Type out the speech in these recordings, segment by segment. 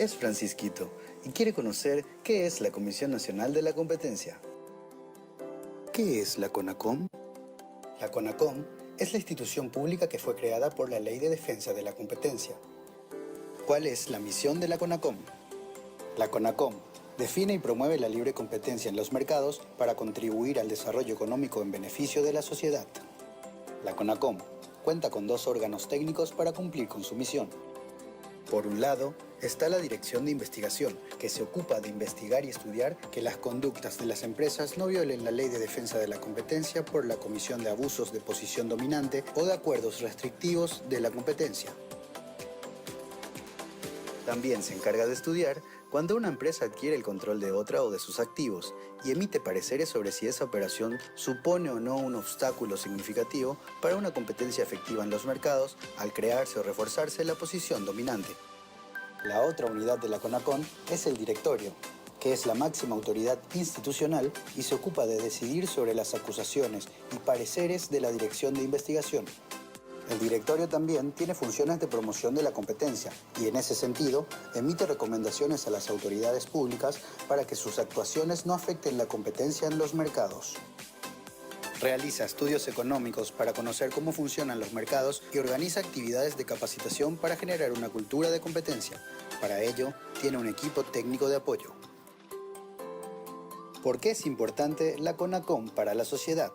es Francisquito y quiere conocer qué es la Comisión Nacional de la Competencia. ¿Qué es la CONACOM? La CONACOM es la institución pública que fue creada por la Ley de Defensa de la Competencia. ¿Cuál es la misión de la CONACOM? La CONACOM define y promueve la libre competencia en los mercados para contribuir al desarrollo económico en beneficio de la sociedad. La CONACOM cuenta con 2 órganos técnicos para cumplir con su misión. Por un lado, está la Dirección de Investigación, que se ocupa de investigar y estudiar que las conductas de las empresas no violen la Ley de Defensa de la Competencia por la comisión de abusos de posición dominante o de acuerdos restrictivos de la competencia. También se encarga de estudiar cuando una empresa adquiere el control de otra o de sus activos y emite pareceres sobre si esa operación supone o no un obstáculo significativo para una competencia efectiva en los mercados al crearse o reforzarse la posición dominante. La otra unidad de la CONACOM es el directorio, que es la máxima autoridad institucional y se ocupa de decidir sobre las acusaciones y pareceres de la Dirección de Investigación. El directorio también tiene funciones de promoción de la competencia y en ese sentido emite recomendaciones a las autoridades públicas para que sus actuaciones no afecten la competencia en los mercados. Realiza estudios económicos para conocer cómo funcionan los mercados y organiza actividades de capacitación para generar una cultura de competencia. Para ello, tiene un equipo técnico de apoyo. ¿Por qué es importante la CONACOM para la sociedad?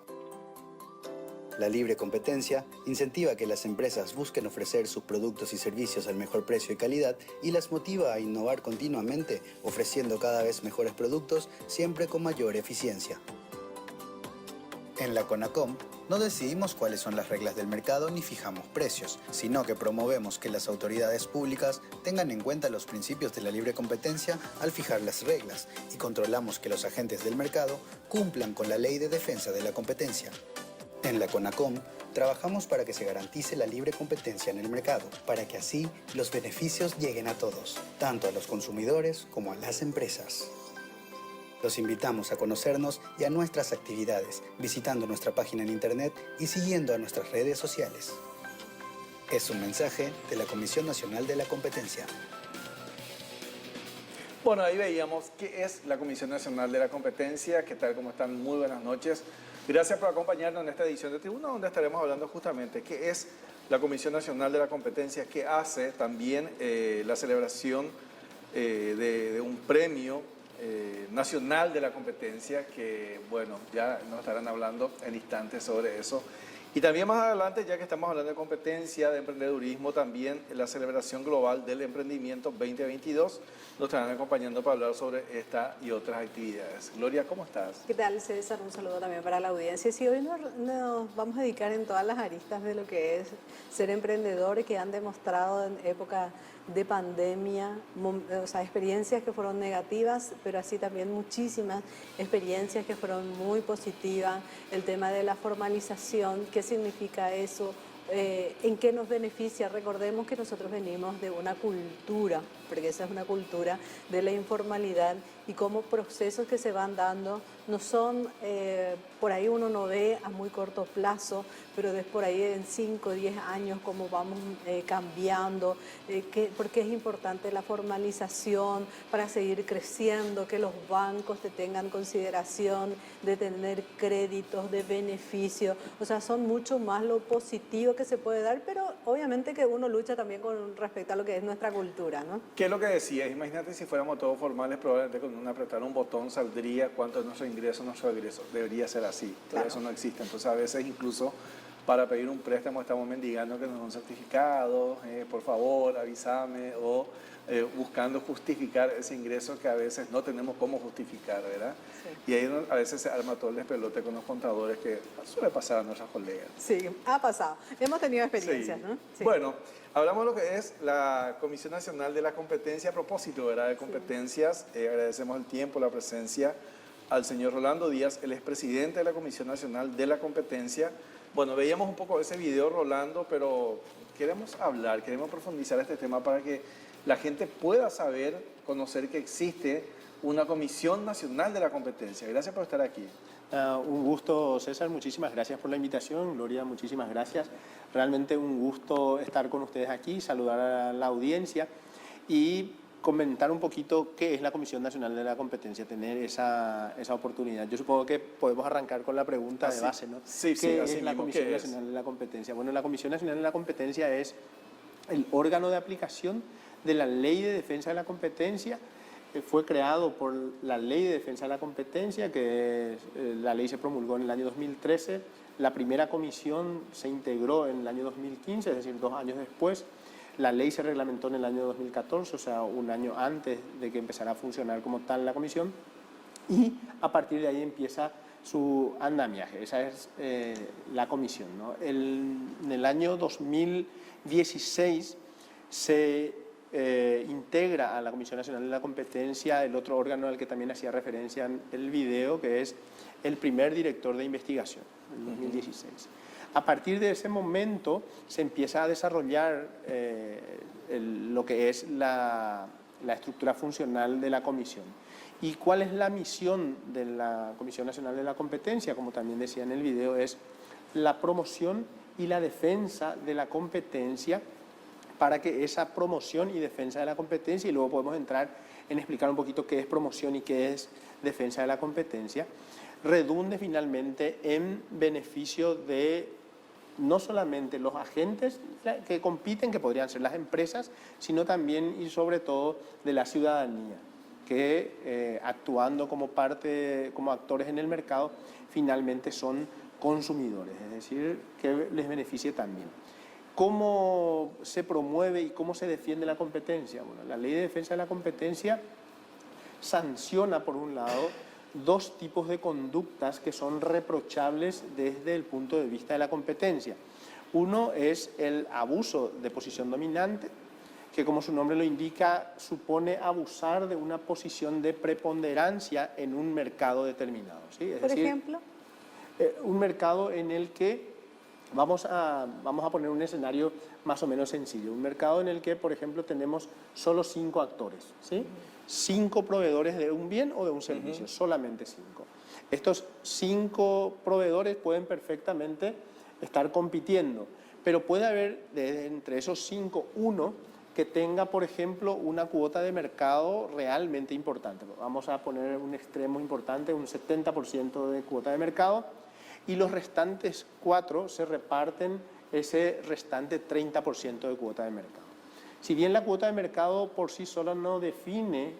La libre competencia incentiva que las empresas busquen ofrecer sus productos y servicios al mejor precio y calidad y las motiva a innovar continuamente, ofreciendo cada vez mejores productos, siempre con mayor eficiencia. En la CONACOM no decidimos cuáles son las reglas del mercado ni fijamos precios, sino que promovemos que las autoridades públicas tengan en cuenta los principios de la libre competencia al fijar las reglas y controlamos que los agentes del mercado cumplan con la Ley de Defensa de la Competencia. En la CONACOM trabajamos para que se garantice la libre competencia en el mercado, para que así los beneficios lleguen a todos, tanto a los consumidores como a las empresas. Los invitamos a conocernos y a nuestras actividades, visitando nuestra página en internet y siguiendo a nuestras redes sociales. Es un mensaje de la Comisión Nacional de la Competencia. Bueno, ahí veíamos qué es la Comisión Nacional de la Competencia. ¿Qué tal? ¿Cómo están? Muy buenas noches. Gracias por acompañarnos en esta edición de Tribuna, donde estaremos hablando justamente qué es la Comisión Nacional de la Competencia, qué hace también la celebración de un premio nacional de la competencia, que bueno, ya nos estarán hablando en instantes sobre eso. Y también más adelante, ya que estamos hablando de competencia, de emprendedurismo, también la celebración global del emprendimiento 2022, nos estarán acompañando para hablar sobre esta y otras actividades. Gloria, ¿cómo estás? ¿Qué tal, César? Un saludo también para la audiencia. Sí, hoy nos vamos a dedicar en todas las aristas de lo que es ser emprendedores, que han demostrado en época de pandemia, o sea, experiencias que fueron negativas, pero así también muchísimas experiencias que fueron muy positivas. El tema de la formalización, ¿qué significa eso? ¿En qué nos beneficia? Recordemos que nosotros venimos de una cultura, porque esa es una cultura de la informalidad, y cómo procesos que se van dando no son, por ahí uno no ve a muy corto plazo, pero es por ahí en 5 o 10 años cómo vamos cambiando, porque es importante la formalización para seguir creciendo, que los bancos te tengan consideración de tener créditos, de beneficio, o sea, son mucho más lo positivo que se puede dar, pero obviamente que uno lucha también con respecto a lo que es nuestra cultura, ¿no? ¿Qué es lo que decías? Imagínate si fuéramos todos formales, probablemente con apretar un botón saldría cuánto es nuestro ingreso, debería ser así. Todo Claro. eso no existe. Entonces a veces incluso para pedir un préstamo estamos mendigando que nos den un certificado, por favor avísame, o buscando justificar ese ingreso que a veces no tenemos cómo justificar, ¿verdad? Sí. Y ahí a veces se arma todo el despelote con los contadores, que suele pasar a nuestras colegas. Sí, ha pasado. Hemos tenido experiencias, Sí. ¿no? Sí. Bueno, hablamos de lo que es la Comisión Nacional de la Competencia. A propósito, ¿verdad?, de competencias, agradecemos el tiempo, la presencia al señor Rolando Díaz, el expresidente de la Comisión Nacional de la Competencia. Bueno, veíamos un poco ese video, Rolando, pero queremos hablar, queremos profundizar este tema para que la gente pueda saber, conocer que existe una Comisión Nacional de la Competencia. Gracias por estar aquí. Un gusto, César, muchísimas gracias por la invitación. Gloria, muchísimas gracias. Realmente un gusto estar con ustedes aquí, saludar a la audiencia y comentar un poquito qué es la Comisión Nacional de la Competencia, tener esa oportunidad. Yo supongo que podemos arrancar con la pregunta de base, ¿no? Sí, ¿Qué así es la mismo, Comisión ¿qué es? Nacional de la Competencia? Bueno, la Comisión Nacional de la Competencia es el órgano de aplicación de la Ley de Defensa de la Competencia. Fue creado por la Ley de Defensa de la Competencia, la ley se promulgó en el año 2013. La primera comisión se integró en el año 2015, es decir, 2 años después. La ley se reglamentó en el año 2014, o sea, un año antes de que empezara a funcionar como tal la comisión. Y a partir de ahí empieza su andamiaje. Esa es la comisión, ¿no? En el año 2016 se integra a la Comisión Nacional de la Competencia el otro órgano al que también hacía referencia en el video, que es el primer director de investigación, en 2016. A partir de ese momento se empieza a desarrollar lo que es la estructura funcional de la comisión. ¿Y cuál es la misión de la Comisión Nacional de la Competencia? Como también decía en el video, es la promoción y la defensa de la competencia, para que esa promoción y defensa de la competencia, y luego podemos entrar en explicar un poquito qué es promoción y qué es defensa de la competencia, redunde finalmente en beneficio de no solamente los agentes que compiten, que podrían ser las empresas, sino también y sobre todo de la ciudadanía, que actuando como actores en el mercado, finalmente son consumidores, es decir, que les beneficie también. ¿Cómo se promueve y cómo se defiende la competencia? Bueno, la Ley de Defensa de la Competencia sanciona, por un lado, 2 tipos de conductas que son reprochables desde el punto de vista de la competencia. Uno es el abuso de posición dominante, que como su nombre lo indica, supone abusar de una posición de preponderancia en un mercado determinado, ¿sí? Es Por decir, ejemplo, un mercado en el que, vamos a poner un escenario más o menos sencillo, un mercado en el que, por ejemplo, tenemos solo 5 actores, ¿sí? 5 proveedores de un bien o de un servicio, solamente 5. Estos 5 proveedores pueden perfectamente estar compitiendo, pero puede haber entre esos 5 uno que tenga, por ejemplo, una cuota de mercado realmente importante. Vamos a poner un extremo importante, un 70% de cuota de mercado, y los restantes 4 se reparten ese restante 30% de cuota de mercado. Si bien la cuota de mercado por sí sola no define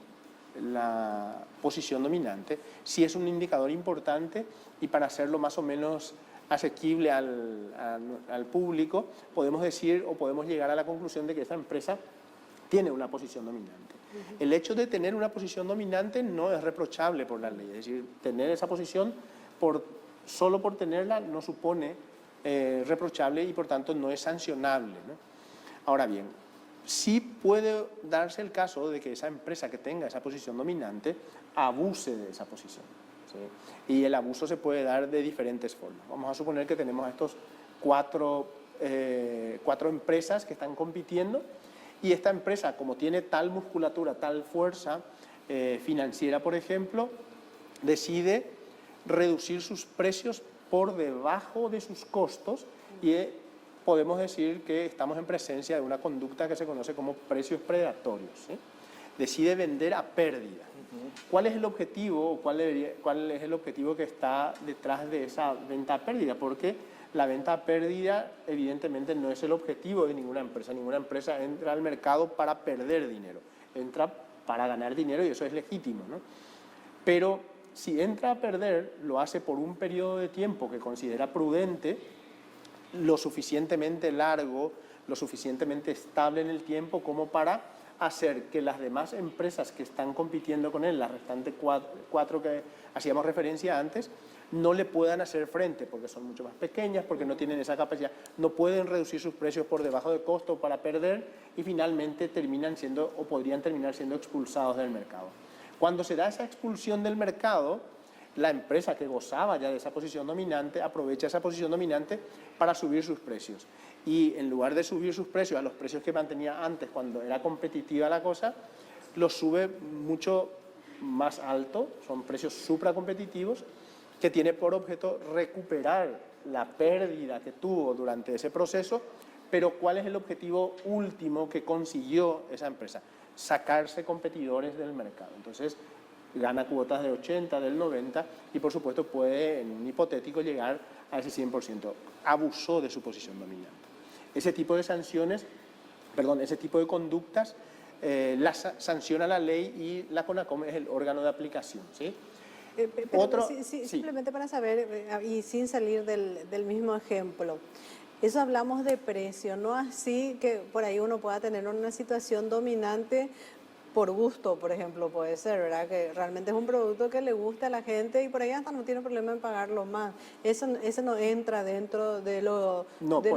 la posición dominante, sí es un indicador importante, y para hacerlo más o menos asequible al público, podemos decir o podemos llegar a la conclusión de que esta empresa tiene una posición dominante. El hecho de tener una posición dominante no es reprochable por la ley, es decir, tener esa posición solo por tenerla no supone reprochable y por tanto no es sancionable, ¿no? Ahora bien, sí puede darse el caso de que esa empresa que tenga esa posición dominante abuse de esa posición, ¿sí? Y el abuso se puede dar de diferentes formas. Vamos a suponer que tenemos a estos cuatro empresas que están compitiendo, y esta empresa, como tiene tal musculatura, tal fuerza financiera, por ejemplo, decide reducir sus precios por debajo de sus costos, y podemos decir que estamos en presencia de una conducta que se conoce como precios predatorios, ¿sí? Decide vender a pérdida. ¿Cuál es el objetivo? ¿Cuál es el objetivo que está detrás de esa venta a pérdida? Porque la venta a pérdida evidentemente no es el objetivo de ninguna empresa. Ninguna empresa entra al mercado para perder dinero, entra para ganar dinero, y eso es legítimo, ¿no? Pero si entra a perder, lo hace por un periodo de tiempo que considera prudente, lo suficientemente largo, lo suficientemente estable en el tiempo como para hacer que las demás empresas que están compitiendo con él, las restantes 4 que hacíamos referencia antes, no le puedan hacer frente, porque son mucho más pequeñas, porque no tienen esa capacidad, no pueden reducir sus precios por debajo de costo para perder, y finalmente terminan siendo o podrían terminar siendo expulsados del mercado. Cuando se da esa expulsión del mercado, la empresa que gozaba ya de esa posición dominante aprovecha esa posición dominante para subir sus precios. Y en lugar de subir sus precios a los precios que mantenía antes, cuando era competitiva la cosa, los sube mucho más alto, son precios supracompetitivos, que tiene por objeto recuperar la pérdida que tuvo durante ese proceso, pero ¿cuál es el objetivo último que consiguió esa empresa? Sacarse competidores del mercado. Entonces, gana cuotas de 80, del 90 y, por supuesto, puede, en un hipotético, llegar a ese 100%. Abusó de su posición dominante. Ese tipo de sanciones, ese tipo de conductas las sanciona la ley y la CONACOM es el órgano de aplicación, ¿sí? Simplemente para saber, y sin salir del mismo ejemplo, eso hablamos de precio, no así que por ahí uno pueda tener una situación dominante por gusto, por ejemplo, puede ser, ¿verdad? Que realmente es un producto que le gusta a la gente y por ahí hasta no tiene problema en pagarlo más. Eso no entra dentro de lo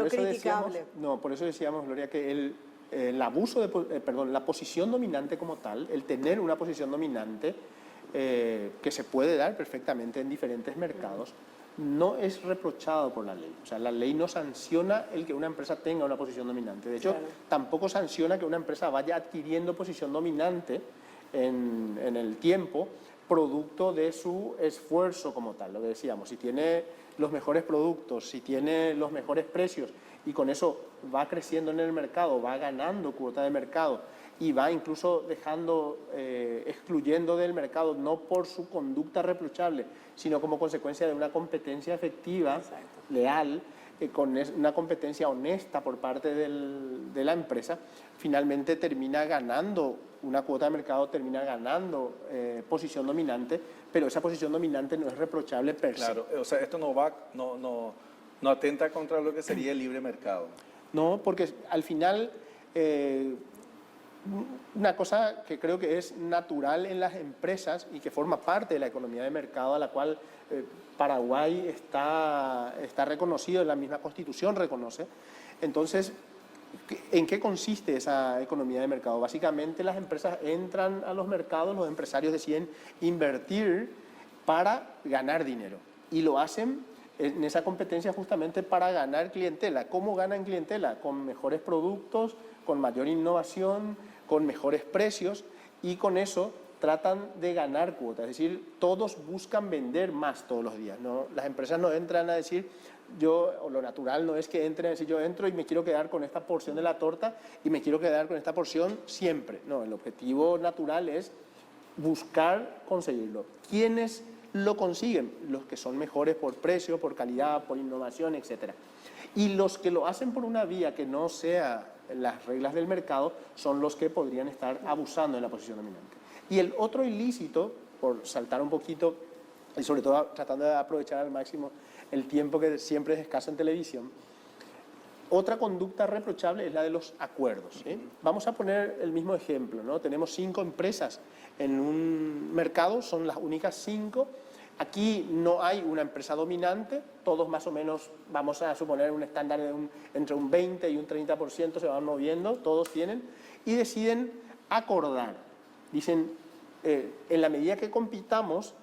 criticable. Por eso decíamos, Gloria, que el abuso la posición dominante como tal, el tener una posición dominante, que se puede dar perfectamente en diferentes mercados, no es reprochado por la ley. O sea, la ley no sanciona el que una empresa tenga una posición dominante. De hecho, tampoco sanciona que una empresa vaya adquiriendo posición dominante en el tiempo, producto de su esfuerzo como tal. Lo que decíamos, si tiene los mejores productos, si tiene los mejores precios y con eso va creciendo en el mercado, va ganando cuota de mercado y va incluso excluyendo del mercado, no por su conducta reprochable, sino como consecuencia de una competencia efectiva, leal, con una competencia honesta por parte de la empresa, finalmente termina ganando una cuota de mercado, termina ganando posición dominante, pero esa posición dominante no es reprochable per se. Claro, o sea, esto no atenta contra lo que sería el libre mercado. No, porque al final una cosa que creo que es natural en las empresas y que forma parte de la economía de mercado a la cual Paraguay está reconocido, en la misma Constitución reconoce. Entonces, ¿en qué consiste esa economía de mercado? Básicamente las empresas entran a los mercados, los empresarios deciden invertir para ganar dinero y lo hacen en esa competencia justamente para ganar clientela. ¿Cómo ganan clientela? Con mejores productos, con mayor innovación, con mejores precios y con eso tratan de ganar cuotas. Es decir, todos buscan vender más todos los días, ¿no? Las empresas no entran a decir, lo natural no es que entren a decir, yo entro y me quiero quedar con esta porción de la torta y me quiero quedar con esta porción siempre. No, el objetivo natural es buscar conseguirlo. ¿Quiénes lo consiguen? Los que son mejores por precio, por calidad, por innovación, etc. Y los que lo hacen por una vía que no sea las reglas del mercado son los que podrían estar abusando de la posición dominante. Y el otro ilícito, por saltar un poquito y sobre todo tratando de aprovechar al máximo el tiempo que siempre es escaso en televisión, otra conducta reprochable es la de los acuerdos, ¿sí? Vamos a poner el mismo ejemplo, ¿no? Tenemos 5 empresas en un mercado, son las únicas 5. Aquí no hay una empresa dominante, todos más o menos, vamos a suponer un estándar de entre un 20 y un 30% se van moviendo, todos tienen, y deciden acordar. Dicen, en la medida que compitamos,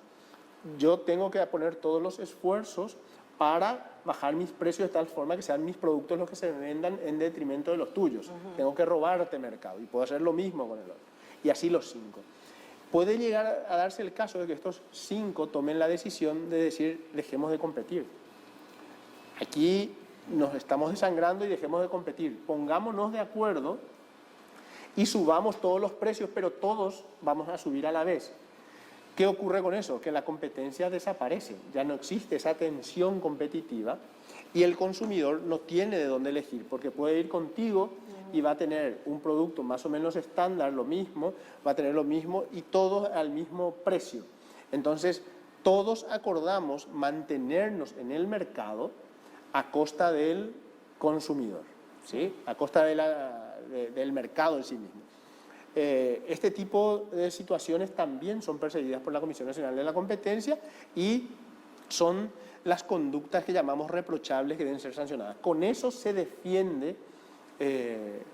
yo tengo que poner todos los esfuerzos para bajar mis precios de tal forma que sean mis productos los que se vendan en detrimento de los tuyos. Tengo que robarte mercado y puedo hacer lo mismo con el otro. Y así los 5. Puede llegar a darse el caso de que estos 5 tomen la decisión de decir, dejemos de competir. Aquí nos estamos desangrando y dejemos de competir. Pongámonos de acuerdo y subamos todos los precios, pero todos vamos a subir a la vez. ¿Qué ocurre con eso? Que la competencia desaparece, ya no existe esa tensión competitiva y el consumidor no tiene de dónde elegir, porque puede ir contigo y va a tener un producto más o menos estándar, lo mismo, va a tener lo mismo y todos al mismo precio. Entonces, todos acordamos mantenernos en el mercado a costa del consumidor, ¿sí? A costa del mercado en sí mismo. Este tipo de situaciones también son perseguidas por la Comisión Nacional de la Competencia y son las conductas que llamamos reprochables que deben ser sancionadas. Con eso se defiende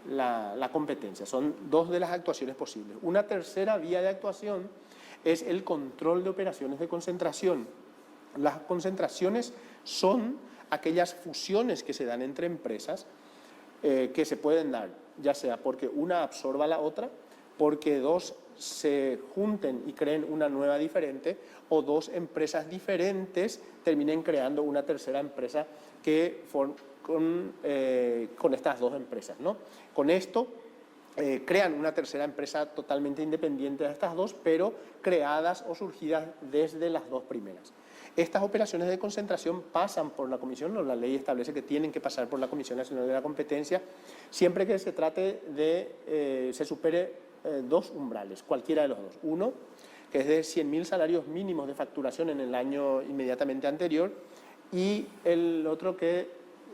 la competencia. Son 2 de las actuaciones posibles. Una tercera vía de actuación es el control de operaciones de concentración. Las concentraciones son aquellas fusiones que se dan entre empresas que se pueden dar, ya sea porque una absorba a la otra, porque 2 se junten y creen una nueva diferente, o 2 empresas diferentes terminen creando una tercera empresa que con estas dos empresas, ¿no? Con esto crean una tercera empresa totalmente independiente de estas dos, pero creadas o surgidas desde las dos primeras. Estas operaciones de concentración pasan por la Comisión, o la ley establece que tienen que pasar por la Comisión Nacional de la Competencia, siempre que se trate de, se supere dos umbrales, cualquiera de los dos. Uno, que es de 100.000 salarios mínimos de facturación en el año inmediatamente anterior, y el otro que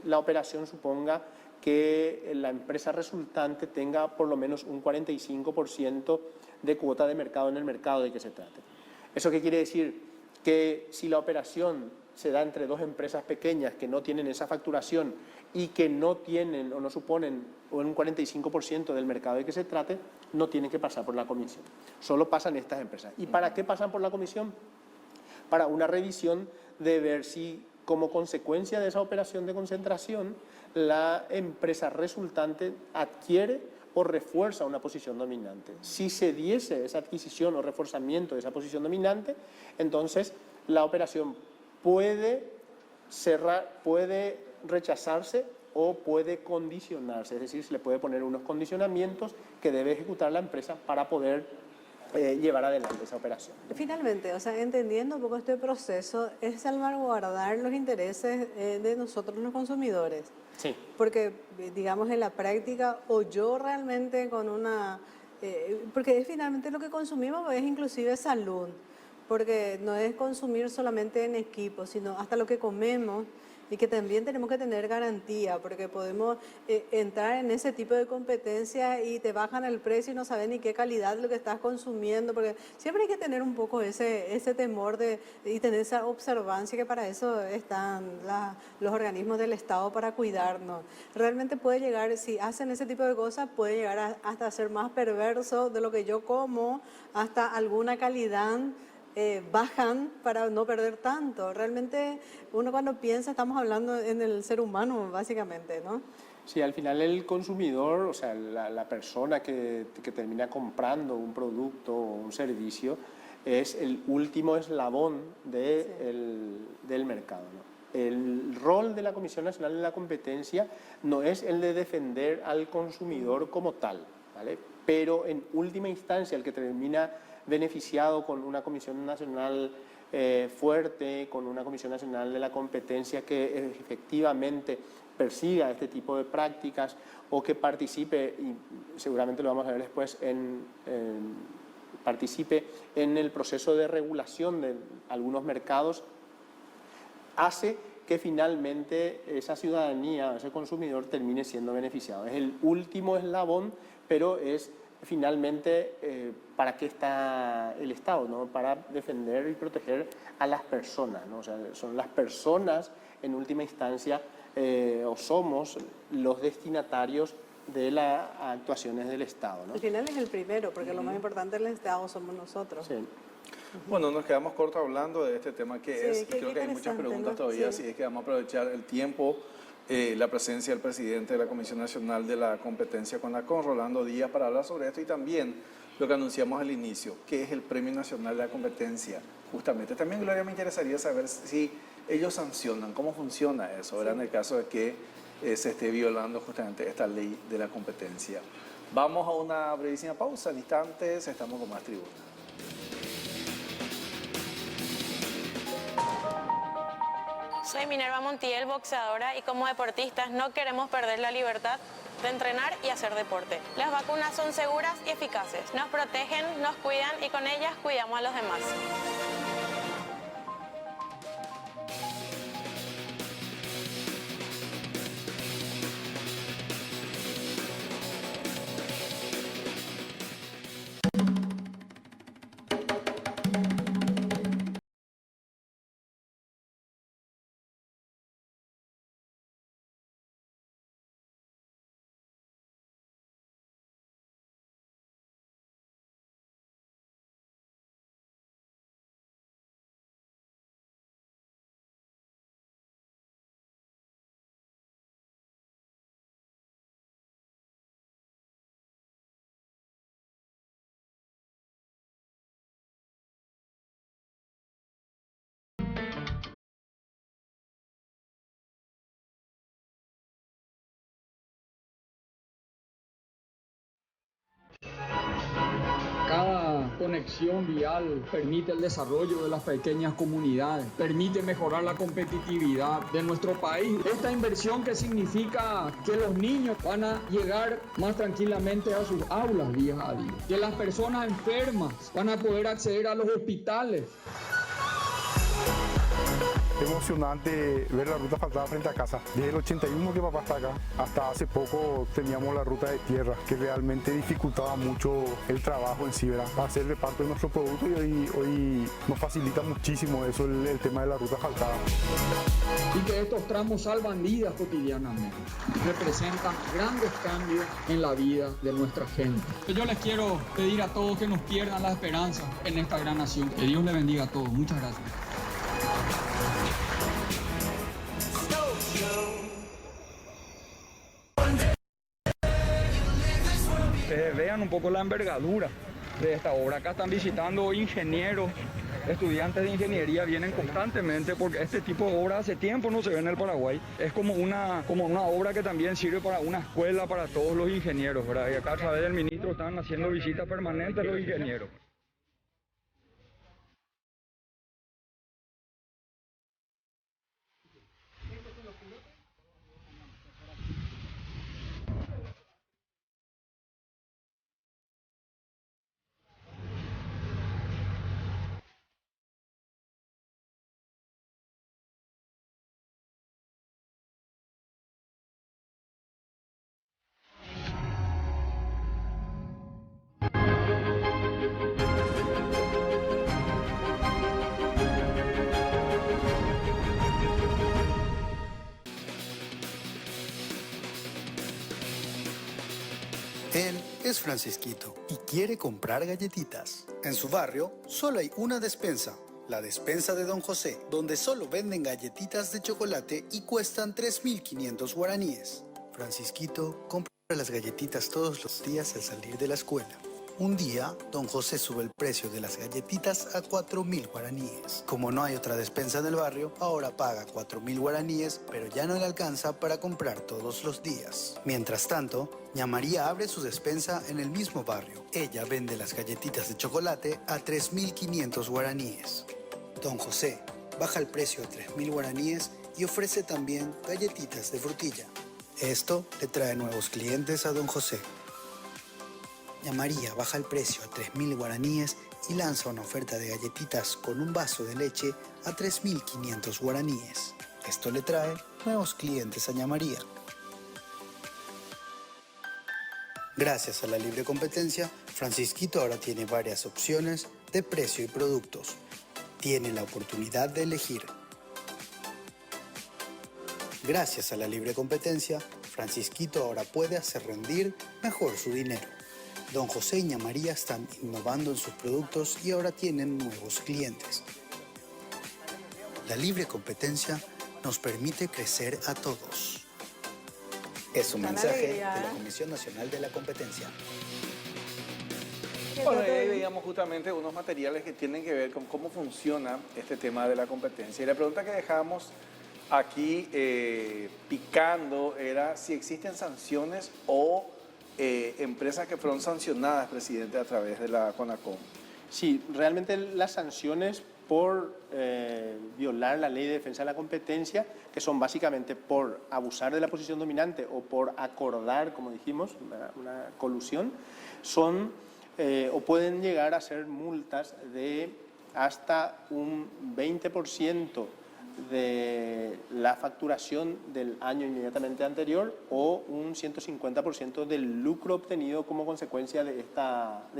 la operación suponga que la empresa resultante tenga por lo menos un 45% de cuota de mercado en el mercado de que se trate. ¿Eso qué quiere decir? Que si la operación se da entre dos empresas pequeñas que no tienen esa facturación y que no tienen o no suponen un 45% del mercado de que se trate, no tienen que pasar por la comisión. Solo pasan estas empresas. ¿Y para qué pasan por la comisión? Para una revisión de ver si, como consecuencia de esa operación de concentración, la empresa resultante adquiere o refuerza una posición dominante. Si se diese esa adquisición o reforzamiento de esa posición dominante, entonces la operación puede rechazarse o puede condicionarse, es decir, se le puede poner unos condicionamientos que debe ejecutar la empresa para poder llevar adelante esa operación. Finalmente, o sea, entendiendo un poco este proceso, es salvaguardar los intereses de nosotros los consumidores. Sí. Porque, digamos, en la práctica, o yo realmente con una... porque es finalmente lo que consumimos es inclusive salud, porque no es consumir solamente en equipo, sino hasta lo que comemos, y que también tenemos que tener garantía, porque podemos entrar en ese tipo de competencia y te bajan el precio y no sabes ni qué calidad es lo que estás consumiendo, porque siempre hay que tener un poco ese temor y tener esa observancia, que para eso están los organismos del Estado, para cuidarnos. Realmente puede llegar, si hacen ese tipo de cosas, puede llegar hasta ser más perverso de lo que yo como, hasta alguna calidad bajan para no perder tanto. Realmente uno cuando piensa, estamos hablando en el ser humano básicamente, ¿no? Sí, al final el consumidor, o sea, la persona que termina comprando un producto o un servicio, es el último eslabón del mercado, ¿no? El rol de la Comisión Nacional de la Competencia no es el de defender al consumidor como tal, ¿vale? Pero en última instancia el que termina beneficiado con una Comisión Nacional fuerte, con una Comisión Nacional de la Competencia que efectivamente persiga este tipo de prácticas, o que participe, y seguramente lo vamos a ver después, participe en el proceso de regulación de algunos mercados, hace que finalmente esa ciudadanía, ese consumidor termine siendo beneficiado. Es el último eslabón, pero es finalmente para qué está el Estado, ¿no? Para defender y proteger a las personas, ¿no? O sea, son las personas en última instancia, o somos los destinatarios de las actuaciones del Estado, ¿no? Al final es el primero, porque lo más importante del Estado somos nosotros. Sí. Bueno, nos quedamos cortos hablando de este tema que Sí, es, y qué creo que hay muchas interesante, preguntas ¿no? todavía, Sí. así es que vamos a aprovechar el tiempo, la presencia del presidente de la Comisión Nacional de la Competencia, CONACON, Rolando Díaz, para hablar sobre esto, y también lo que anunciamos al inicio, que es el Premio Nacional de la Competencia, justamente. También, Gloria, me interesaría saber si ellos sancionan, cómo funciona eso, ¿verdad? En el caso de que se esté violando justamente esta ley de la competencia. Vamos a una brevísima pausa, en instantes estamos con más tribuna. Soy Minerva Montiel, boxeadora, y como deportistas no queremos perder la libertad de entrenar y hacer deporte. Las vacunas son seguras y eficaces. Nos protegen, nos cuidan y con ellas cuidamos a los demás. conexión vial, permite el desarrollo de las pequeñas comunidades, permite mejorar la competitividad de nuestro país. Esta inversión que significa que los niños van a llegar más tranquilamente a sus aulas día a día, que las personas enfermas van a poder acceder a los hospitales. Emocionante ver la ruta asfaltada frente a casa. Desde el 81 que papá está acá, hasta hace poco teníamos la ruta de tierra, que realmente dificultaba mucho el trabajo en sí, ¿verdad? Hacer reparto de nuestro producto y hoy nos facilita muchísimo eso, el tema de la ruta asfaltada. Y que estos tramos salvan vidas cotidianamente, representan grandes cambios en la vida de nuestra gente. Yo les quiero pedir a todos que nos pierdan la esperanza en esta gran nación. Que Dios les bendiga a todos. Muchas gracias. Vean un poco la envergadura de esta obra. Acá están visitando ingenieros, estudiantes de ingeniería, vienen constantemente porque este tipo de obra hace tiempo no se ve en el Paraguay. Es como una obra que también sirve para una escuela para todos los ingenieros, ¿verdad? Y acá a través del ministro están haciendo visitas permanentes los ingenieros. Él es Francisquito y quiere comprar galletitas. En su barrio solo hay una despensa, la despensa de Don José, donde solo venden galletitas de chocolate y cuestan 3.500 guaraníes. Francisquito compra las galletitas todos los días al salir de la escuela. Un día, Don José sube el precio de las galletitas a 4.000 guaraníes. Como no hay otra despensa en el barrio, ahora paga 4.000 guaraníes, pero ya no le alcanza para comprar todos los días. Mientras tanto, Ña María abre su despensa en el mismo barrio. Ella vende las galletitas de chocolate a 3.500 guaraníes. Don José baja el precio a 3.000 guaraníes y ofrece también galletitas de frutilla. Esto le trae nuevos clientes a Don José. Ña María baja el precio a 3.000 guaraníes y lanza una oferta de galletitas con un vaso de leche a 3.500 guaraníes. Esto le trae nuevos clientes a Ña María. Gracias a la libre competencia, Francisquito ahora tiene varias opciones de precio y productos. Tiene la oportunidad de elegir. Gracias a la libre competencia, Francisquito ahora puede hacer rendir mejor su dinero. Don José y Ña María están innovando en sus productos y ahora tienen nuevos clientes. La libre competencia nos permite crecer a todos. Es un mensaje de la Comisión Nacional de la Competencia. Bueno, ahí veíamos justamente unos materiales que tienen que ver con cómo funciona este tema de la competencia. Y la pregunta que dejamos aquí picando era si existen sanciones o empresas que fueron sancionadas, presidente, a través de la CONACOM. Sí, realmente las sanciones por violar la ley de defensa de la competencia, que son básicamente por abusar de la posición dominante o por acordar, como dijimos, una colusión, son o pueden llegar a ser multas de hasta un 20% de la facturación del año inmediatamente anterior o un 150% del lucro obtenido como consecuencia de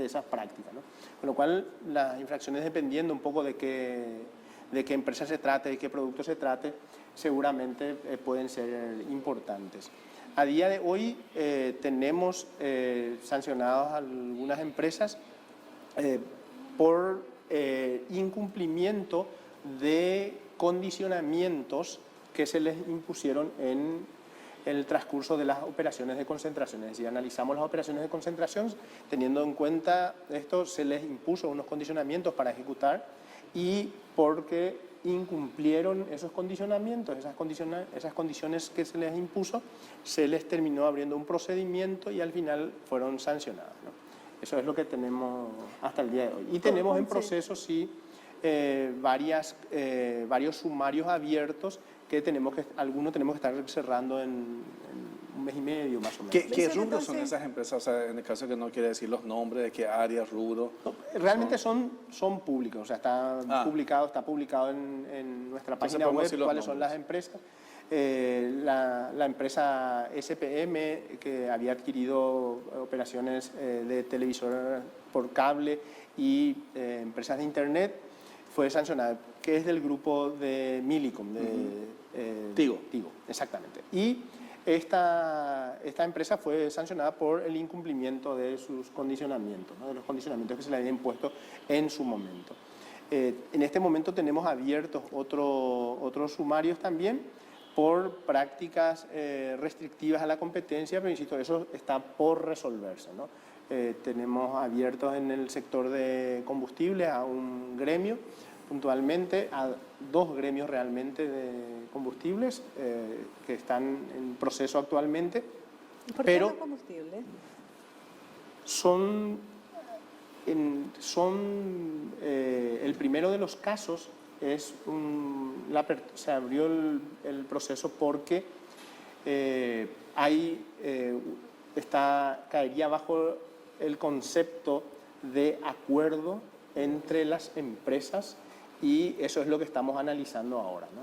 esas prácticas, ¿no? Con lo cual, las infracciones, dependiendo un poco de qué empresa se trate, de qué producto se trate, seguramente pueden ser importantes. A día de hoy tenemos sancionados a algunas empresas por incumplimiento de condicionamientos que se les impusieron en el transcurso de las operaciones de concentración. Es decir, analizamos las operaciones de concentración, teniendo en cuenta esto, se les impuso unos condicionamientos para ejecutar y porque incumplieron esos condicionamientos, esas condiciones que se les impuso, se les terminó abriendo un procedimiento y al final fueron sancionados, ¿no? Eso es lo que tenemos hasta el día de hoy. Y tenemos en proceso, sí, varios sumarios abiertos que algunos tenemos que estar cerrando en un mes y medio más o menos. ¿Qué rubros son esas empresas? O sea, en el caso que no quiere decir los nombres, de qué áreas, rubros. No, realmente son públicos, o sea, está publicado en nuestra Entonces página web decir los cuáles son nombres. las empresas. La empresa SPM, que había adquirido operaciones de televisor por cable y empresas de internet, fue sancionada, que es del grupo de Millicom, Tigo. Exactamente. Y esta empresa fue sancionada por el incumplimiento de sus condicionamientos, ¿no? De los condicionamientos que se le habían impuesto en su momento. En este momento tenemos abiertos otros sumarios también por prácticas restrictivas a la competencia, pero insisto, eso está por resolverse, ¿no? Tenemos abiertos en el sector de combustibles a un gremio, puntualmente a 2 gremios realmente de combustibles que están en proceso actualmente. ¿Por qué pero los combustibles? El primero de los casos es se abrió el proceso porque caería bajo el concepto de acuerdo entre las empresas y eso es lo que estamos analizando ahora, ¿no?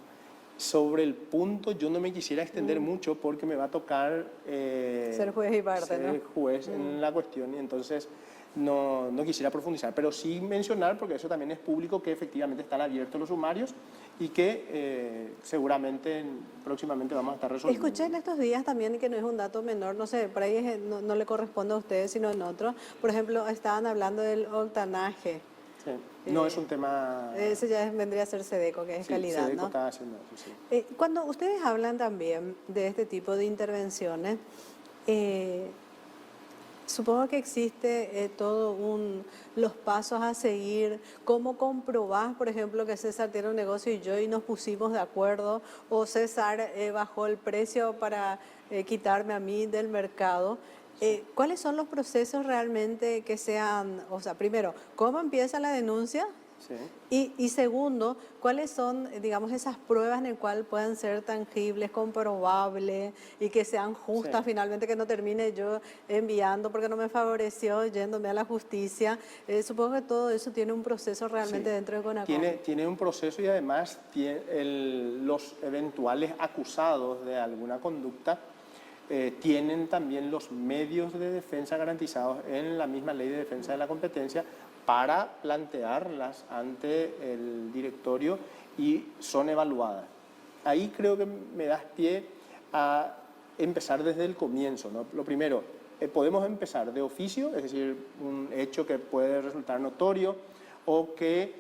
Sobre el punto yo no me quisiera extender mucho porque me va a tocar Ser juez y parte, ser ¿no? juez en la cuestión y entonces no quisiera profundizar, pero sí mencionar, porque eso también es público, que efectivamente están abiertos los sumarios y que seguramente próximamente vamos a estar resolviendo. Escuché en estos días también que no es un dato menor, no sé, por ahí no le corresponde a ustedes, sino en otro. Por ejemplo, estaban hablando del octanaje. Sí. No es un tema... Ese ya vendría a ser SEDECO, que es sí, calidad, SEDECO ¿no? está haciendo eso, sí. Cuando ustedes hablan también de este tipo de intervenciones, supongo que existe los pasos a seguir, cómo comprobar, por ejemplo, que César tiene un negocio y nos pusimos de acuerdo, o César bajó el precio para quitarme a mí del mercado. ¿Cuáles son los procesos realmente que sean, o sea, primero, cómo empieza la denuncia? Sí. Y segundo, ¿cuáles son, digamos, esas pruebas en las cuales puedan ser tangibles, comprobables y que sean justas, Sí. finalmente, que no termine yo enviando porque no me favoreció, yéndome a la justicia? Supongo que todo eso tiene un proceso realmente Sí. dentro de CONACOM. Tiene un proceso y además los eventuales acusados de alguna conducta tienen también los medios de defensa garantizados en la misma Ley de Defensa de la Competencia para plantearlas ante el directorio y son evaluadas. Ahí creo que me das pie a empezar desde el comienzo, ¿no? Lo primero, podemos empezar de oficio, es decir, un hecho que puede resultar notorio o que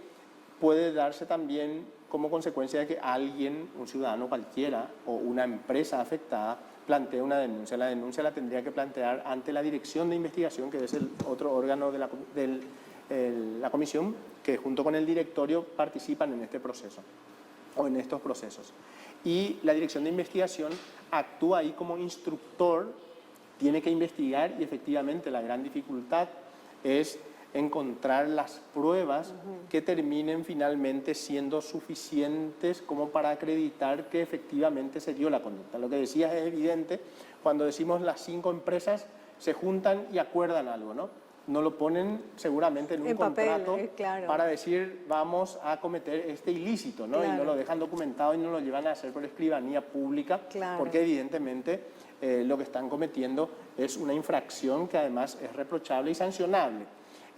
puede darse también como consecuencia de que alguien, un ciudadano cualquiera o una empresa afectada, plantee una denuncia. La denuncia la tendría que plantear ante la Dirección de Investigación, que es el otro órgano de la comisión que junto con el directorio participan en este proceso o en estos procesos. Y la Dirección de Investigación actúa ahí como instructor, tiene que investigar y efectivamente la gran dificultad es encontrar las pruebas que terminen finalmente siendo suficientes como para acreditar que efectivamente se dio la conducta. Lo que decías es evidente, cuando decimos las 5 empresas se juntan y acuerdan algo, ¿no? No lo ponen seguramente en un contrato papel, claro. para decir vamos a cometer este ilícito, ¿no? Claro. Y no lo dejan documentado y no lo llevan a hacer por escribanía pública, Claro. porque evidentemente lo que están cometiendo es una infracción que además es reprochable y sancionable.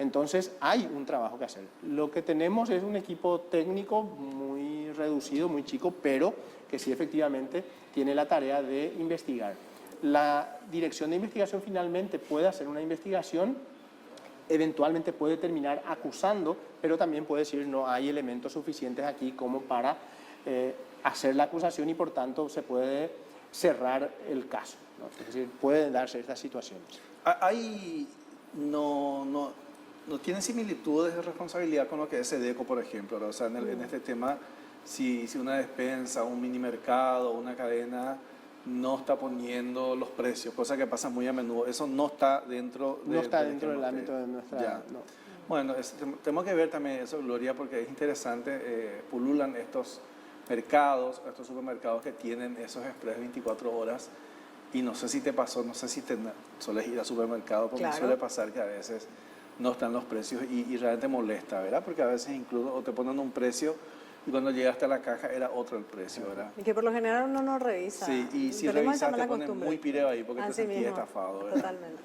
Entonces hay un trabajo que hacer. Lo que tenemos es un equipo técnico muy reducido, muy chico, pero que sí efectivamente tiene la tarea de investigar. La Dirección de Investigación finalmente puede hacer una investigación, eventualmente puede terminar acusando, pero también puede decir no hay elementos suficientes aquí como para hacer la acusación y por tanto se puede cerrar el caso, ¿no? Es decir, pueden darse estas situaciones. No tienen similitudes de responsabilidad con lo que es SEDECO, por ejemplo, ¿no? O sea, en este tema, si una despensa, un mini mercado, una cadena no está poniendo los precios, cosa que pasa muy a menudo. Eso no está dentro No está del dentro del esquema ámbito de nuestra... Ya. no. Bueno, tenemos que ver también eso, Gloria, porque es interesante. Pululan estos mercados, estos supermercados que tienen esos express 24 horas. Y no sé si te pasó, no sé si te sueles ir al supermercado, porque Claro. suele pasar que a veces no están los precios y realmente molesta, ¿verdad? Porque a veces incluso o te ponen un precio y cuando llegaste a la caja era otro el precio, ¿verdad? Y que por lo general uno no revisa. Sí, y si Tenemos esa revisas te mala ponen costumbre. muy pireo ahí porque te Así sentís mismo, estafado, ¿verdad? Totalmente.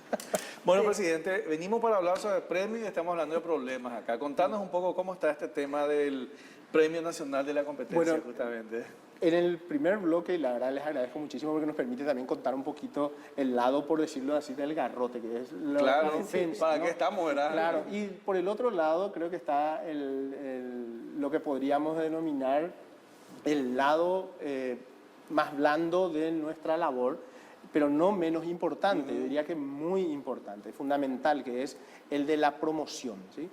Bueno, Sí. presidente, venimos para hablar sobre premios y estamos hablando de problemas acá. Contanos un poco cómo está este tema del Premio Nacional de la Competencia, Bueno, justamente. En el primer bloque, y la verdad les agradezco muchísimo porque nos permite también contar un poquito el lado, por decirlo así, del garrote, que es la Claro, defensa, ¿para ¿no? qué estamos, verdad? Claro, y por el otro lado creo que está lo que podríamos denominar el lado más blando de nuestra labor, pero no menos importante, diría que muy importante, fundamental, que es el de la promoción, ¿sí?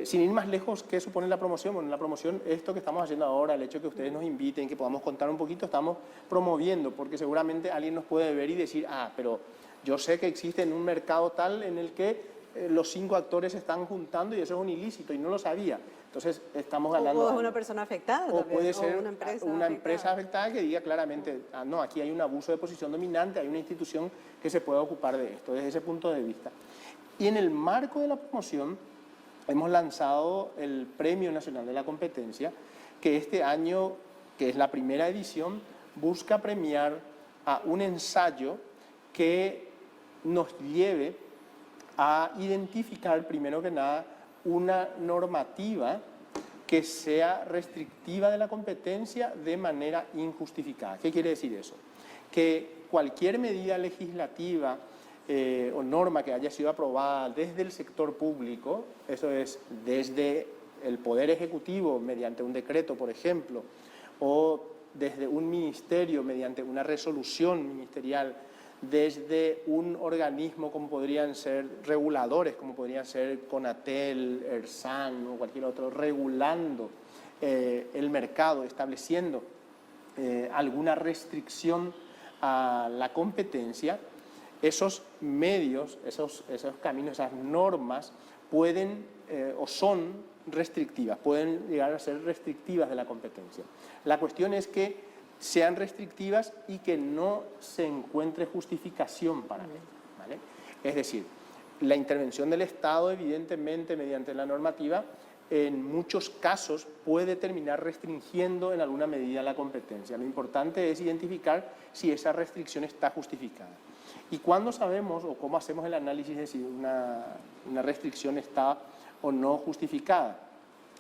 Sin ir más lejos, ¿qué supone la promoción? Bueno, la promoción, esto que estamos haciendo ahora, el hecho de que ustedes nos inviten, que podamos contar un poquito, estamos promoviendo, porque seguramente alguien nos puede ver y decir, pero yo sé que existe en un mercado tal en el que los 5 actores se están juntando y eso es un ilícito y no lo sabía. Entonces, estamos ganando... O es algo. una persona afectada O también, puede ser una empresa afectada que diga claramente, no, aquí hay un abuso de posición dominante, hay una institución que se puede ocupar de esto, desde ese punto de vista. Y en el marco de la promoción, hemos lanzado el Premio Nacional de la Competencia, que este año, que es la primera edición, busca premiar a un ensayo que nos lleve a identificar, primero que nada, una normativa que sea restrictiva de la competencia de manera injustificada. ¿Qué quiere decir eso? Que cualquier medida legislativa o norma que haya sido aprobada desde el sector público, eso es, desde el Poder Ejecutivo mediante un decreto, por ejemplo, o desde un ministerio mediante una resolución ministerial, desde un organismo como podrían ser reguladores, como podrían ser CONATEL, ERSAN o cualquier otro, regulando el mercado, estableciendo alguna restricción a la competencia, esos medios, esos caminos, esas normas pueden o son restrictivas, pueden llegar a ser restrictivas de la competencia. La cuestión es que sean restrictivas y que no se encuentre justificación para ello, ¿vale? Es decir, la intervención del Estado, evidentemente, mediante la normativa, en muchos casos puede terminar restringiendo en alguna medida la competencia. Lo importante es identificar si esa restricción está justificada. ¿Y cuándo sabemos o cómo hacemos el análisis de si una restricción está o no justificada?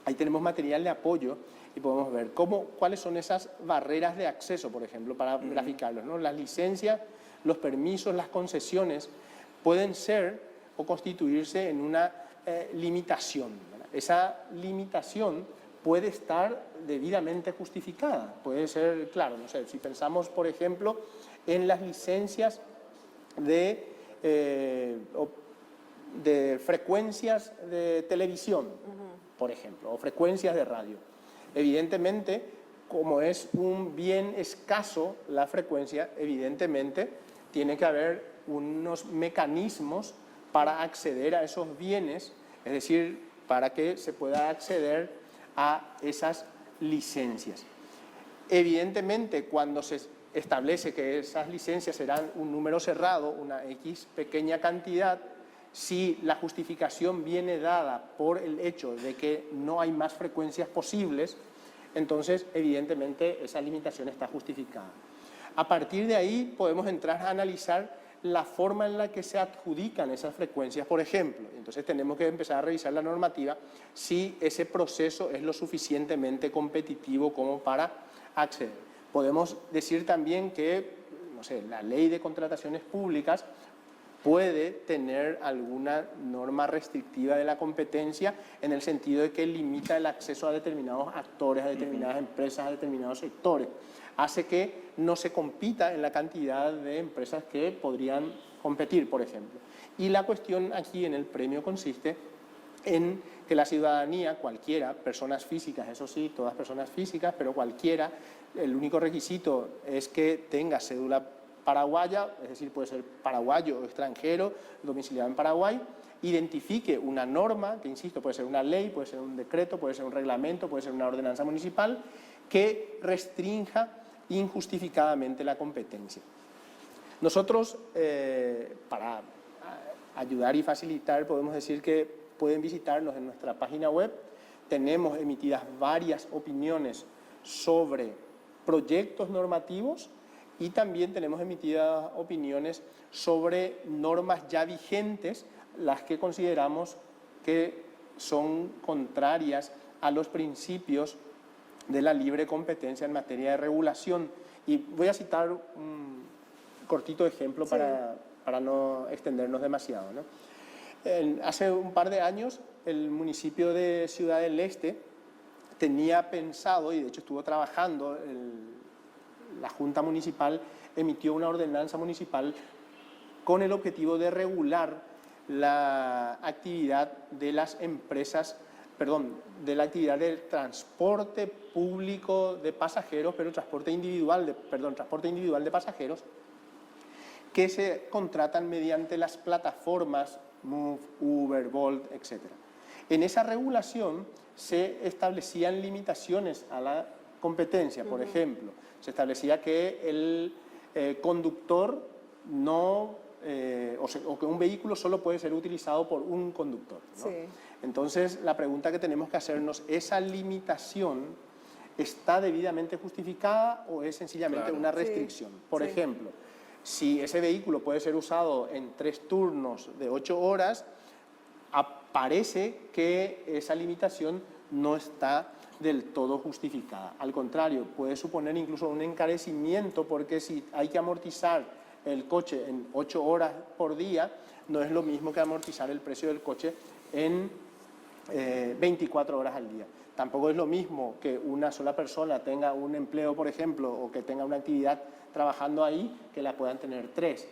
Ahí tenemos material de apoyo y podemos ver cuáles son esas barreras de acceso, por ejemplo, para graficarlos, ¿no? Las licencias, los permisos, las concesiones pueden ser o constituirse en una limitación, ¿verdad? Esa limitación puede estar debidamente justificada. Puede ser, claro, no sé, si pensamos, por ejemplo, en las licencias de frecuencias de televisión, por ejemplo, o frecuencias de radio. Evidentemente, como es un bien escaso la frecuencia, evidentemente tiene que haber unos mecanismos para acceder a esos bienes, es decir, para que se pueda acceder a esas licencias. Evidentemente, cuando se establece que esas licencias serán un número cerrado, una X pequeña cantidad, si la justificación viene dada por el hecho de que no hay más frecuencias posibles, entonces evidentemente esa limitación está justificada. A partir de ahí podemos entrar a analizar la forma en la que se adjudican esas frecuencias, por ejemplo. Entonces tenemos que empezar a revisar la normativa si ese proceso es lo suficientemente competitivo como para acceder. Podemos decir también que, no sé, la ley de contrataciones públicas puede tener alguna norma restrictiva de la competencia en el sentido de que limita el acceso a determinados actores, a determinadas empresas, a determinados sectores. Hace que no se compita en la cantidad de empresas que podrían competir, por ejemplo. Y la cuestión aquí en el premio consiste en que la ciudadanía, cualquiera, personas físicas, eso sí, todas personas físicas, pero cualquiera, el único requisito es que tenga cédula paraguaya, es decir, puede ser paraguayo o extranjero, domiciliado en Paraguay, identifique una norma, que insisto, puede ser una ley, puede ser un decreto, puede ser un reglamento, puede ser una ordenanza municipal, que restrinja injustificadamente la competencia. Nosotros, para ayudar y facilitar, podemos decir que pueden visitarnos en nuestra página web. Tenemos emitidas varias opiniones sobre proyectos normativos y también tenemos emitidas opiniones sobre normas ya vigentes, las que consideramos que son contrarias a los principios de la libre competencia en materia de regulación. Y voy a citar un cortito ejemplo para no extendernos demasiado, ¿no? Hace un par de años el municipio de Ciudad del Este tenía pensado, y de hecho estuvo trabajando, la Junta Municipal emitió una ordenanza municipal con el objetivo de regular la actividad de las empresas, de la actividad del transporte público de pasajeros, pero transporte individual de pasajeros, que se contratan mediante las plataformas Move, Uber, Bolt, etc. En esa regulación se establecían limitaciones a la competencia. Por ejemplo, se establecía que el conductor o que un vehículo solo puede ser utilizado por un conductor, ¿no? Sí. Entonces, la pregunta que tenemos que hacernos, ¿esa limitación está debidamente justificada o es sencillamente una restricción? Por ejemplo, si ese vehículo puede ser usado en 3 turnos de 8 horas, parece que esa limitación no está del todo justificada. Al contrario, puede suponer incluso un encarecimiento, porque si hay que amortizar el coche en 8 horas por día, no es lo mismo que amortizar el precio del coche en 24 horas al día. Tampoco es lo mismo que una sola persona tenga un empleo, por ejemplo, o que tenga una actividad trabajando ahí, que la puedan tener 3.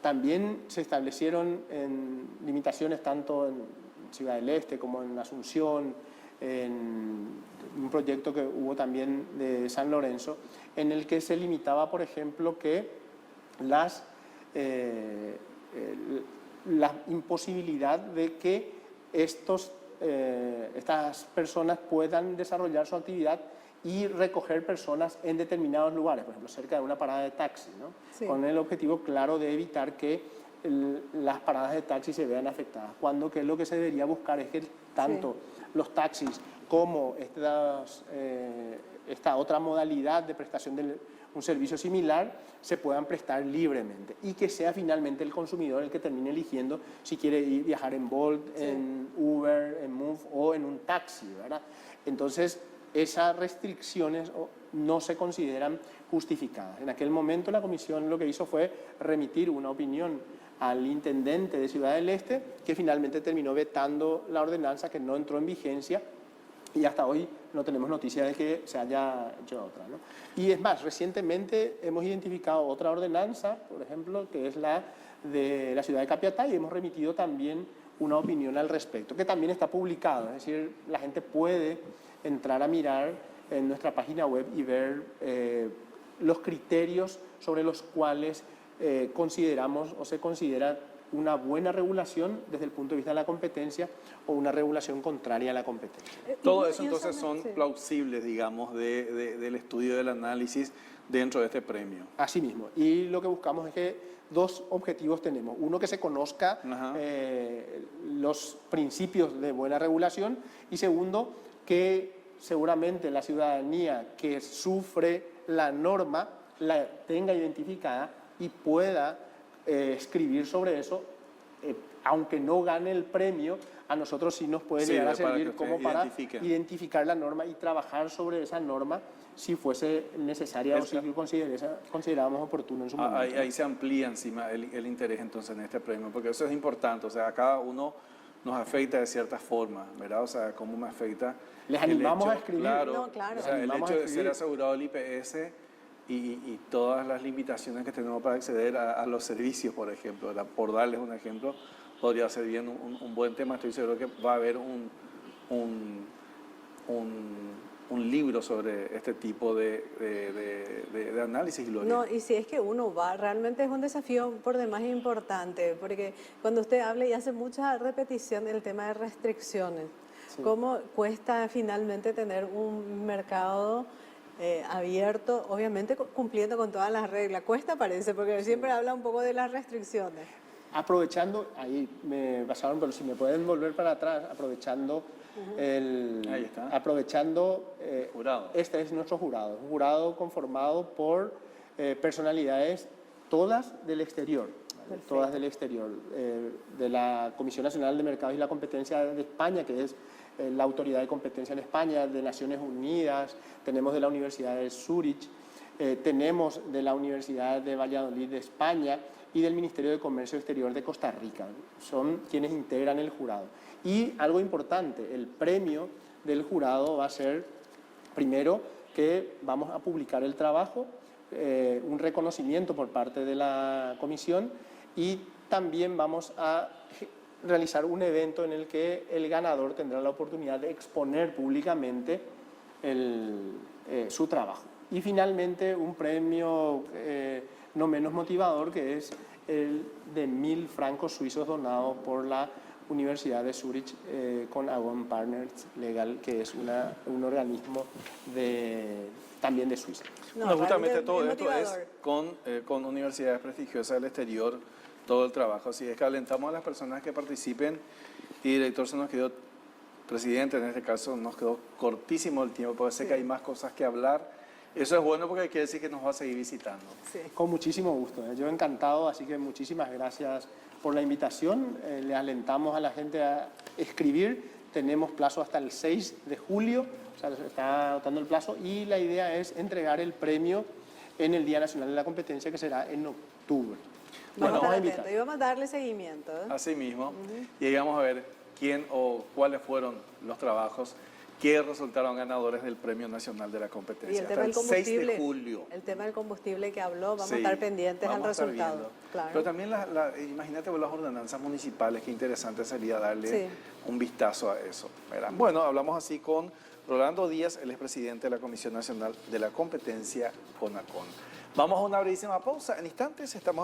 También se establecieron limitaciones tanto en Ciudad del Este como en Asunción, en un proyecto que hubo también de San Lorenzo, en el que se limitaba, por ejemplo, que la imposibilidad de que estas personas puedan desarrollar su actividad y recoger personas en determinados lugares, por ejemplo, cerca de una parada de taxi, ¿no? Sí. Con el objetivo claro de evitar que las paradas de taxi se vean afectadas, cuando que lo que se debería buscar es que tanto los taxis como esta otra modalidad de prestación de un servicio similar se puedan prestar libremente y que sea finalmente el consumidor el que termine eligiendo si quiere viajar en Bolt, en Uber, en Move o en un taxi, ¿verdad? Entonces, esas restricciones no se consideran justificadas. En aquel momento la comisión lo que hizo fue remitir una opinión al intendente de Ciudad del Este, que finalmente terminó vetando la ordenanza, que no entró en vigencia, y hasta hoy no tenemos noticia de que se haya hecho otra, ¿no? Y es más, recientemente hemos identificado otra ordenanza, por ejemplo, que es la de la ciudad de Capiatá, y hemos remitido también una opinión al respecto, que también está publicado, es decir, la gente puede entrar a mirar en nuestra página web y ver los criterios sobre los cuales consideramos o se considera una buena regulación desde el punto de vista de la competencia o una regulación contraria a la competencia. Todo eso entonces son plausibles, digamos, del estudio del análisis dentro de este premio. Así mismo. Y lo que buscamos es que 2 objetivos tenemos. Uno, que se conozca los principios de buena regulación, y segundo, que seguramente la ciudadanía que sufre la norma la tenga identificada y pueda escribir sobre eso, aunque no gane el premio, a nosotros sí nos puede llegar a servir como para identificar la norma y trabajar sobre esa norma si fuese necesaria o si considerábamos oportuno en su momento. Ahí se amplía encima el interés entonces en este premio, porque eso es importante, o sea, a cada uno nos afecta de cierta forma, ¿verdad? O sea, cómo me afecta. Les animamos a escribir. Claro, No, claro. O sea, el hecho de ser asegurado el IPS y todas las limitaciones que tenemos para acceder a los servicios, por ejemplo, por darles un ejemplo, podría ser bien un buen tema. Estoy seguro que va a haber un libro sobre este tipo de análisis, Gloria. No, y si es que uno va, realmente es un desafío por demás importante, porque cuando usted habla y hace mucha repetición del tema de restricciones, cómo cuesta finalmente tener un mercado abierto, obviamente cumpliendo con todas las reglas. Cuesta, parece, porque siempre habla un poco de las restricciones. Aprovechando, ahí me pasaron, pero si me pueden volver para atrás, aprovechando Ahí está. aprovechando Jurado. este es nuestro jurado, un jurado conformado por personalidades todas del exterior, ¿vale? Todas del exterior, de la Comisión Nacional de Mercados y la Competencia de España, que es la autoridad de competencia en España, de Naciones Unidas, tenemos de la Universidad de Zúrich, tenemos de la Universidad de Valladolid de España y del Ministerio de Comercio Exterior de Costa Rica. Son quienes integran el jurado. Y algo importante, el premio del jurado va a ser, primero, que vamos a publicar el trabajo, un reconocimiento por parte de la comisión, y también vamos a realizar un evento en el que el ganador tendrá la oportunidad de exponer públicamente su trabajo. Y finalmente un premio no menos motivador, que es el de 1.000 francos suizos donados por la Universidad de Zúrich con Agon Partners Legal, que es un organismo también de Suiza. No, justamente todo es esto es motivador. con universidades prestigiosas del exterior, todo el trabajo. Así es que alentamos a las personas que participen. Y director, se nos quedó, presidente en este caso, nos quedó cortísimo el tiempo, porque sé que hay más cosas que hablar. Eso es bueno porque quiere decir que nos va a seguir visitando. Sí. Con muchísimo gusto, yo encantado, así que muchísimas gracias por la invitación. Le alentamos a la gente a escribir. Tenemos plazo hasta el 6 de julio, o sea, se está agotando el plazo, y la idea es entregar el premio en el Día Nacional de la Competencia, que será en octubre. Vamos a estar invitar. atentos y vamos a darle seguimiento. Así mismo. Y ahí vamos a ver quién o cuáles fueron los trabajos que resultaron ganadores del Premio Nacional de la Competencia. Y el tema del hasta el 6 combustible, de julio. el tema del combustible que habló, vamos Sí, a estar pendientes al vamos a estar resultado. viendo. Claro. Pero también, imagínate las ordenanzas municipales, qué interesante sería darle Sí. un vistazo a eso, ¿verdad? Bueno, hablamos así con Rolando Díaz, él es presidente de la Comisión Nacional de la Competencia, CONACON. Vamos a una brevísima pausa. En instantes estamos